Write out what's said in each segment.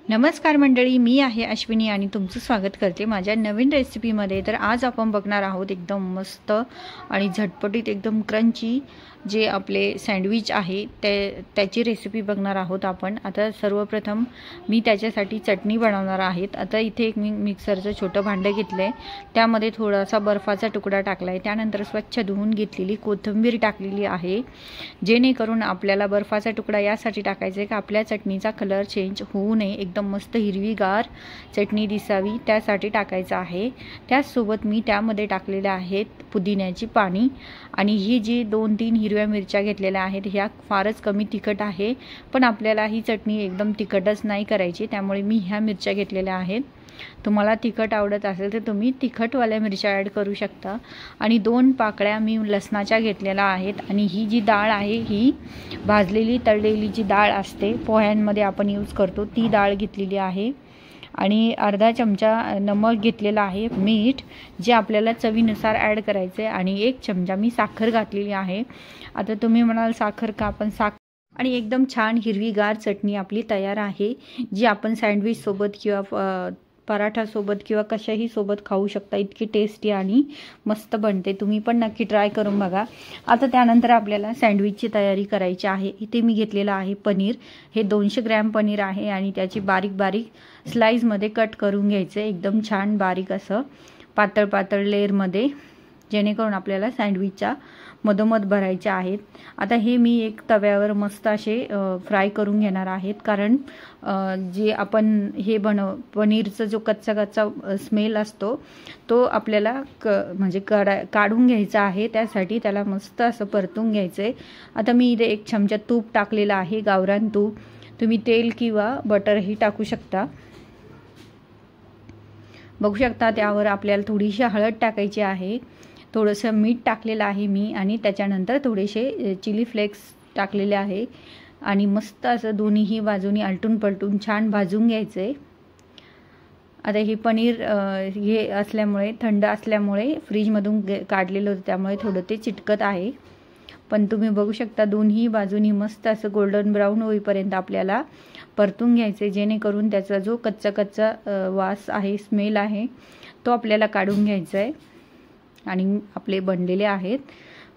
नमस्कार मंडळी, मी आहे अश्विनी आणि तुमचं स्वागत करते माझ्या नवीन रेसिपीमध्ये। तर आज आपण बघणार आहोत एकदम मस्त आणि झटपटीत एकदम क्रंची जे आपले सँडविच आहे त्याची रेसिपी बघणार आहोत आपण। आता सर्वप्रथम मी त्याच्यासाठी चटणी बनवणार आहे। आता इथे एक मी मिक्सरचं छोटं भांडं घेतलंय, त्यामध्ये थोडासा बर्फाचा तुकडा टाकलाय, त्यानंतर स्वच्छ धुवून घेतलेली कोथिंबीर टाकलेली आहे, जेणेकरून आपल्याला बर्फाचा तुकडा यासाठी टाकायचा आहे की आपल्या चटणीचा कलर चेंज होऊ नये, एकदम मस्त हिरवीगार चटणी दिसावी त्यासाठी टाकायचं आहे। त्याचसोबत मी त्यामध्ये टाकलेले आहेत पुदिन्याची पाने आणि ही जी 2-3 हिरव्या मिरच्या घेतलेल्या आहेत, ह्या फारच कमी तिखट आहे, पण आपल्याला ही चटणी एकदम तिखटच नाही करायची, त्यामुळे मी ह्या मिरच्या घेतलेल्या आहेत। तुम्हाला तिखट आवडत असेल तर तुम्ही तिखटवाल्या मिरच्या ॲड करू शकता। आणि 2 पाकळ्या मी लसणाच्या घेतलेल्या आहेत। आणि ही जी डाळ आहे ही भाजलेली तळलेली जी डाळ असते पोह्यांमध्ये आपण यूज करतो ती डाळ घेतलेली आहे। आणि अर्धा चमचा नमक घेतलेला आहे, मीठ जे आपल्याला चवीनुसार ॲड करायचे, आणि 1 चमचा मी साखर घातलेली आहे। आता तुम्ही म्हणाल साखर का, पण आणि एकदम छान हिरवीगार चटणी आपली तयार आहे, जी आपण सँडविच सोबत किंवा पराठा सोबत किंवा कशाही सोबत खाऊ शकता। इतकी टेस्टी आणि मस्त बनते, तुम्ही पण नक्की ट्राय करून बघा। आता त्यानंतर आपल्याला सँडविचची तयारी करायची आहे। इथे मी घेतलेला आहे पनीर, हे 200 ग्रॅम पनीर आहे आणि त्याची बारीक बारीक स्लाइसमध्ये कट करून घ्यायचे, एकदम छान बारीक असं पातळ पातळ लेअरमध्ये, जेणेकरून आपल्याला सँडविचच्या मधोमध भरायचे आहेत। आता हे मी एक तव्यावर मस्त असे फ्राय करून घेणार आहेत, कारण जे आपण हे पनीरचा जो कच्चा स्मेल असतो तो आपल्याला म्हणजे काढून घ्यायचा आहे, त्यासाठी त्याला मस्त असं परतून घ्यायचं आहे। आता मी इथे 1 चमचा तूप टाकलेला आहे, गावरान तूप, तुम्ही तेल किंवा बटरही टाकू शकता। बघू शकता त्यावर आपल्याला थोडीशी हळद टाकायची आहे, थोडंसं मीठ टाकलेलं आहे मी, आणि त्याच्यानंतर थोडेसे चिली फ्लेक्स टाकलेले आहे, आणि मस्त असं दोन्हीही बाजूनी आलटून पलटून छान भाजून घ्यायचे। आता हे पनीर हे असल्यामुळे थंड असल्यामुळे फ्रीजमधून काढलेलं होतं, त्यामुळे थोडं ते चिटकत आहे, पण तुम्ही बघू शकता दोन्ही बाजूनी मस्त असं गोल्डन ब्राऊन होईपर्यंत आपल्याला परतून घ्यायचे, जेणेकरून त्याचा जो कच्चा वास आहे, स्मेल आहे, तो आपल्याला काढून घ्यायचा आहे। आणि आपले बनलेले आहेत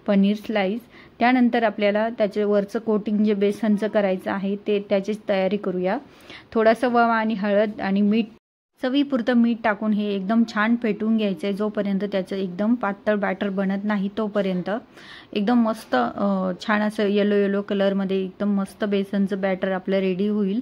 पनीर स्लाइस। त्यानंतर आपल्याला त्याच्यावरचं कोटिंग जे बेसनचं करायचं आहे त्याची तयारी करूया। थोडासा ओवा आणि हळद आणि मीठ, चवीपुरतं मीठ टाकून हे एकदम छान फेटून घ्यायचं आहे, जोपर्यंत त्याचं एकदम पातळ बॅटर बनत नाही तोपर्यंत। एकदम मस्त छान असं येलो कलरमध्ये एकदम मस्त बेसनचं बॅटर आपलं रेडी होईल,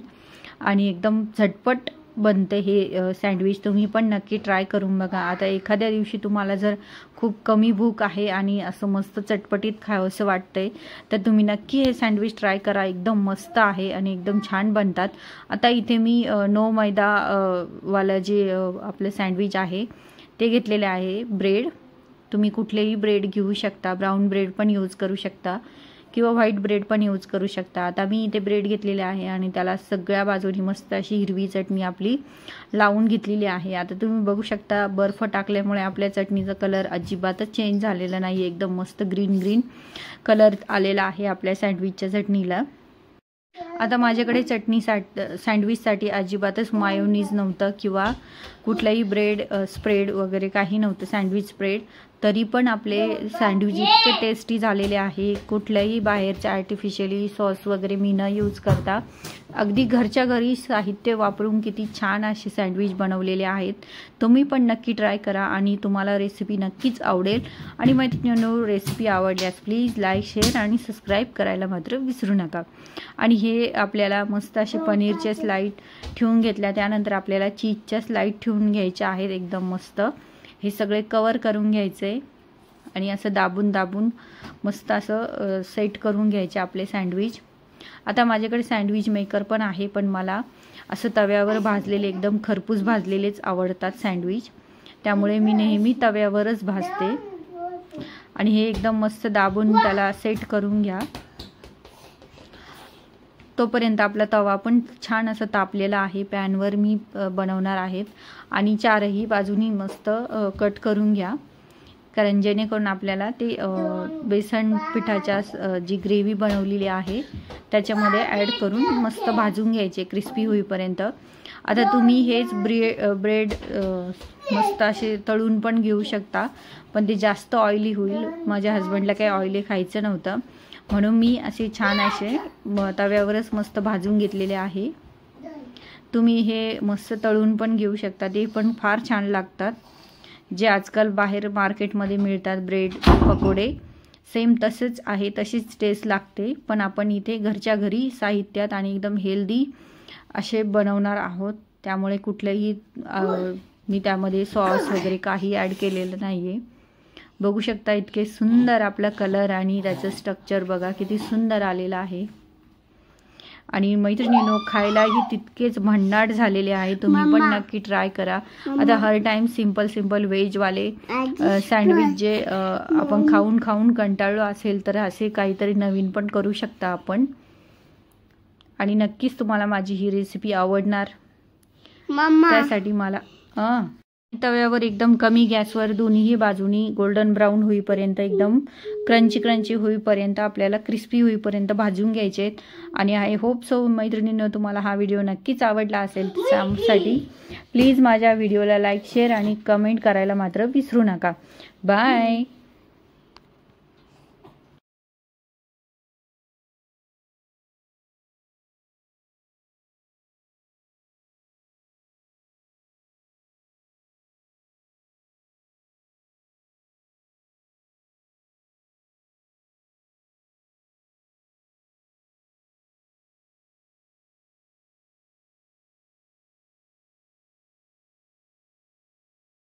आणि एकदम झटपट बनते हे सँडविच, तुम्ही पण नक्की ट्राय करून बघा। आता एखाद्या दिवशी तुम्हाला जर खूप कमी भूक आहे आणि असं मस्त चटपटीत खावंसं वाटतंय तर तुम्ही नक्की हे सँडविच ट्राय करा, एकदम मस्त आहे आणि एकदम छान बनतात। आता इथे मी नो मैदा वाला जे आपलं सँडविच आहे ते घेतलेले आहे। ब्रेड तुम्ही कुठलेही ब्रेड घेऊ शकता, ब्राऊन ब्रेड पण यूज करू शकता किंवा व्हाईट ब्रेड पण यूज करू शकता। आता मी इथे ब्रेड घेतलेले आहे आणि त्याला सगळ्या बाजूनी मस्त अशी हिरवी चटणी आपली लावून घेतलेली आहे। आता तुम्ही बघू शकता बर्फ टाकल्यामुळे आपल्या चटणीचा कलर अजिबातच चेंज झालेला नाही, एकदम मस्त ग्रीन कलर आलेला आहे आपल्या सँडविचच्या चटणीला। आता माझ्याकडे सँडविचसाठी अजिबातच मायोनीज नव्हतं किंवा कुठलाही ब्रेड स्प्रेड वगैरे काही नव्हतं, सँडविच स्प्रेड, तरी पण आपले सँडविच इतके टेस्टी झालेले आहे। कुठल्याही बाहेरचे आर्टिफिशियली सॉस वगैरे मी न यूज करता अगदी घरच्या घरी साहित्य वापरून किती छान असे सँडविच बनवलेले आहेत। तुम्ही पण नक्की ट्राय करा आणि तुम्हाला रेसिपी नक्कीच आवडेल। आणि मैत्रिणींनो, रेसिपी आवडल्यास प्लीज लाईक, शेअर आणि सबस्क्राईब करायला मात्र विसरू नका। आणि हे आपल्याला मस्त असे पनीरचे स्लाइड ठेवून घेतल्या, त्यानंतर आपल्याला चीजच्या स्लाइड ठेवून घ्यायच्या आहेत, एकदम मस्त हे सगळे कवर करून घ्यायचे आणि असं दाबून मस्त असं सेट करून घ्यायचे आपले सँडविच। आता माझ्याकडे सँडविच मेकर पण आहे, पण मला असं तव्यावर भाजलेले एकदम खरपूस भाजलेलेच आवडतात सँडविच, त्यामुळे मी नेहमी तव्यावरच भाजते। आणि हे एकदम मस्त दाबून त्याला सेट करून घ्या, तोपर्यंत आपला तवा पण छान असं तापलेला आहे। पॅनवर मी बनवणार आहेत आणि 4ही बाजूनी मस्त कट करून घ्या, कारण जेणेकरून आपल्याला ते बेसन पिठाच्या जी ग्रेव्ही बनवलेली आहे त्याच्यामध्ये ॲड करून मस्त भाजून घ्यायचे क्रिस्पी होईपर्यंत. आता तुम्ही हेच ब्रेड मस्त असे तळून पण घेऊ शकता, पण ते जास्त ऑइली होईल. माझ्या हस्बंडला काही ऑइली खायचं नव्हतं, म्हणून मी असे छान असे तव्यावरच मस्त भाजून घेतलेले आहे. तुम्ही हे मस्त तळून पण घेऊ शकता, ते पण फार छान लागतात. जे आजकाल बाहेर मार्केटमध्ये मिळतात ब्रेड पकोडे सेम तसेच आहे, तशीच टेस्ट लागते. पण आपण इथे घरच्या घरी साहित्यात आणि एकदम हेल्दी असे बनवणार आहोत, त्यामुळे कुठलेही मी त्यामध्ये सॉस वगैरे काही ॲड केलेलं नाही आहे. बघू शकता इतके सुंदर आपला कलर आणि त्याचं स्ट्रक्चर बघा किती सुंदर आलेलं आहे. आणि मैत्रिणींनो खायलाही तितकेच भन्नाट झालेले आहे. तुम्ही पण नक्की ट्राय करा. आता हर टाइम सिंपल व्हेजवाले सँडविच जे आपण खाऊन खाऊन कंटाळलो असेल तर असे काहीतरी नवीन पण करू शकता आपण. आणि नक्कीच तुम्हाला माझी ही रेसिपी आवडणार. त्यासाठी मला तव्यावर एकदम कमी गॅसवर दोन्ही बाजूनी गोल्डन ब्राऊन होईपर्यंत, एकदम क्रंची होईपर्यंत, आपल्याला क्रिस्पी होईपर्यंत भाजून घ्यायचे. आणि आय होप सो मैत्रिणींनो तुम्हाला हा व्हिडिओ नक्कीच आवडला असेल. त्यासाठी प्लीज माझ्या व्हिडिओला लाईक, शेअर आणि कमेंट करायला मात्र विसरू नका. बाय.